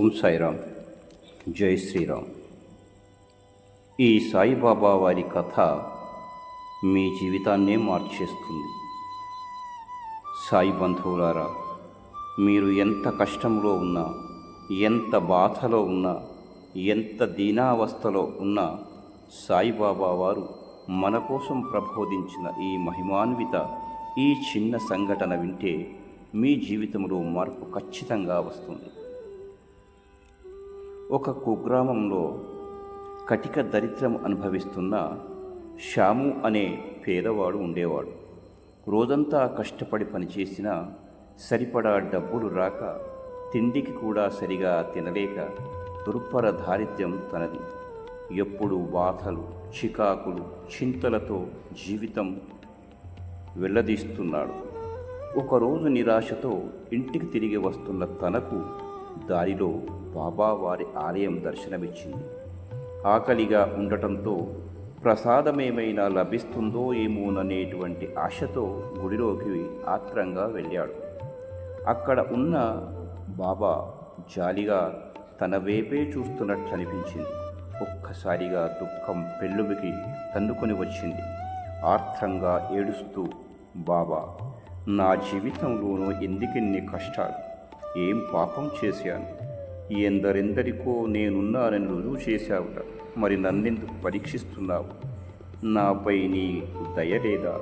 ఓం సాయిరామ్. జై శ్రీరామ్. ఈ సాయిబాబా వారి కథ మీ జీవితాన్నే మార్చేస్తుంది. సాయి బంధువులారా, మీరు ఎంత కష్టంలో ఉన్నా, ఎంత బాధలో ఉన్నా, ఎంత దీనావస్థలో ఉన్నా, సాయిబాబా వారు మన కోసం ప్రబోధించిన ఈ మహిమాన్విత ఈ చిన్న సంఘటన వింటే మీ జీవితంలో మార్పు ఖచ్చితంగా వస్తుంది. ఒక కుగ్రామంలో కటిక దరిద్రం అనుభవిస్తున్న శ్యాము అనే పేదవాడు ఉండేవాడు. రోజంతా కష్టపడి పనిచేసినా సరిపడా డబ్బులు రాక తిండికి కూడా సరిగా తినలేక దుర్భర దారిద్ర్యం తనది. ఎప్పుడు బాధలు, చికాకులు, చింతలతో జీవితం వెళ్ళదీస్తున్నాడు. ఒకరోజు నిరాశతో ఇంటికి తిరిగి వస్తున్న తనకు దారిలో బాబా వారి ఆలయం దర్శనమిచ్చింది. ఆకలిగా ఉండటంతో ప్రసాదమేమైనా లభిస్తుందో ఏమోననేటువంటి ఆశతో గుడిలోకి ఆత్రంగా వెళ్ళాడు. అక్కడ ఉన్న బాబా జాలిగా తన వైపే చూస్తున్నట్లు అనిపించింది. ఒక్కసారిగా దుఃఖం పెళ్ళుమికి తన్నుకొని వచ్చింది. ఆర్ద్రంగా ఏడుస్తూ, బాబా, నా జీవితంలోనూ ఎందుకిన్ని కష్టాలు, ఏం పాపం చేశాను, ఎందరెందరికో నేనున్నానని రుజువు చేశావుట, మరి నన్నెందుకు పరీక్షిస్తున్నావు, నాపై నీకు దయ లేదా,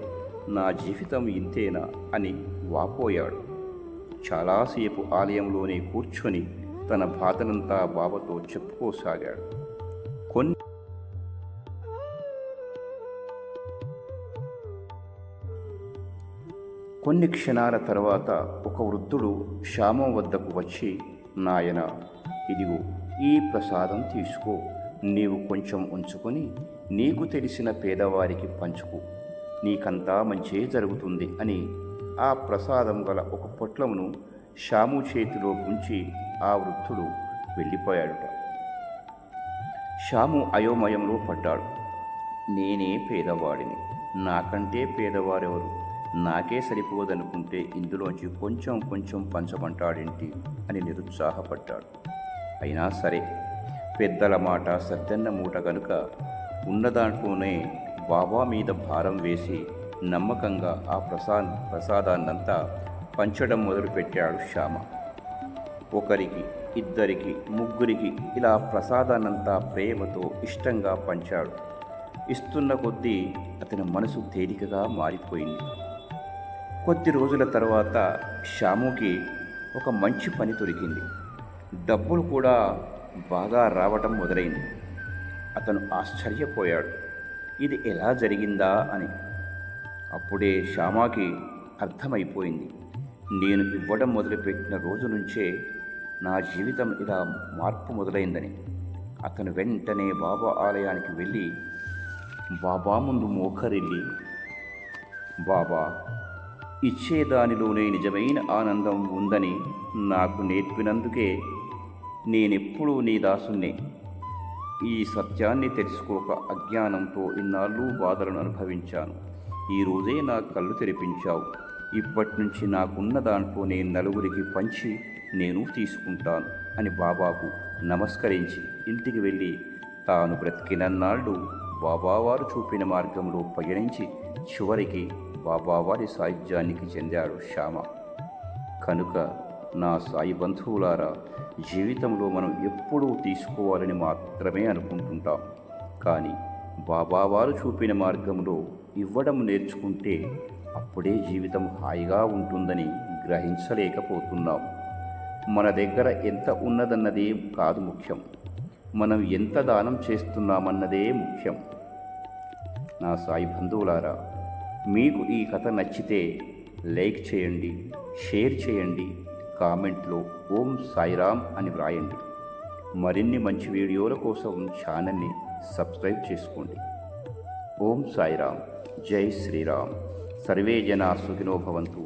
నా జీవితం ఇంతేనా అని వాపోయాడు. చాలాసేపు ఆలయంలోనే కూర్చొని తన బాధనంతా బాబాతో చెప్పుకోసాగాడు. కొన్ని క్షణాల తర్వాత ఒక వృద్ధుడు శ్యామం వద్దకు వచ్చి, నాయన, ఇదిగో ఈ ప్రసాదం తీసుకో, నీవు కొంచెం ఉంచుకొని నీకు తెలిసిన పేదవారికి పంచుకో, నీకంతా మంచే జరుగుతుంది అని ఆ ప్రసాదం గల ఒక పొట్లమును శ్యాము చేతిలో ఉంచి ఆ వృద్ధుడు వెళ్ళిపోయాడుట. శ్యాము అయోమయంలో పడ్డాడు. నేనే పేదవాడిని, నాకంటే పేదవారెవరు, నాకే సరిపోదనుకుంటే ఇందులోంచి కొంచెం కొంచెం పంచమంటాడేంటి అని నిరుత్సాహపడ్డాడు. అయినా సరే, పెద్దల మాట సద్దన్న మూట కనుక ఉన్నదాంట్లోనే బాబా మీద భారం వేసి నమ్మకంగా ఆ ప్రసాదాన్నంతా పంచడం మొదలుపెట్టాడు శ్యామ. ఒకరికి, ఇద్దరికి, ముగ్గురికి ఇలా ప్రసాదాన్నంతా ప్రేమతో ఇష్టంగా పంచాడు. ఇస్తున్న కొద్దీ అతని మనసు తేలికగా మారిపోయింది. కొద్ది రోజుల తర్వాత శ్యాముకి ఒక మంచి పని దొరికింది. డబ్బులు కూడా బాగా రావటం మొదలైంది. అతను ఆశ్చర్యపోయాడు, ఇది ఎలా జరిగిందా అని. అప్పుడే శ్యామకి అర్థమైపోయింది, నేను ఇవ్వడం మొదలుపెట్టిన రోజు నుంచే నా జీవితం ఇలా మార్పు మొదలైందని. అతను వెంటనే బాబా ఆలయానికి వెళ్ళి బాబా ముందు మోకరిల్లి, బాబా, ఇచ్చేదానిలోనే నిజమైన ఆనందం ఉందని నాకు నేర్పినందుకే నేనెప్పుడూ నీ దాసున్నే. ఈ సత్యాన్ని తెలుసుకోక అజ్ఞానంతో ఇన్నాళ్ళు బాధలను అనుభవించాను. ఈరోజే నా కళ్ళు తెరిపించావు. ఇప్పటి నుంచి నాకున్న దాంట్లో నేను నలుగురికి పంచి నేను తీసుకుంటాను అని బాబాకు నమస్కరించి ఇంటికి వెళ్ళి తాను బ్రతికినన్నాళ్ళు బాబావారు చూపిన మార్గంలో పయనించి చివరికి బాబావారి సాయుధ్యానికి చెందాడు శ్యామ. కనుక నా సాయి బంధువులారా, జీవితంలో మనం ఎప్పుడూ తీసుకోవాలని మాత్రమే అనుకుంటుంటాం. కానీ బాబావారు చూపిన మార్గంలో ఇవ్వడం నేర్చుకుంటే అప్పుడే జీవితం హాయిగా ఉంటుందని గ్రహించలేకపోతున్నాం. మన దగ్గర ఎంత ఉన్నదన్నదే కాదు ముఖ్యం, మనం ఎంత దానం చేస్తున్నామన్నదే ముఖ్యం. నా సాయి బంధువులారా, మీకు ఈ కథ నచ్చితే లైక్ చేయండి, షేర్ చేయండి, కామెంట్లో ఓం సాయిరామ్ అని వ్రాయండి. మరిన్ని మంచి వీడియోల కోసం ఛానల్ని సబ్స్క్రైబ్ చేసుకోండి. ఓం సాయిరామ్. జై శ్రీరామ్. సర్వే జనా సుఖినో భవంతు.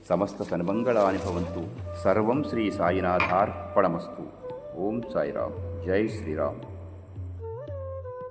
సమస్త సన్మంగళాని భవంతు. సర్వం శ్రీ సాయినాథార్పణమస్తు. ఓం సాయిరామ్. జై శ్రీరామ్.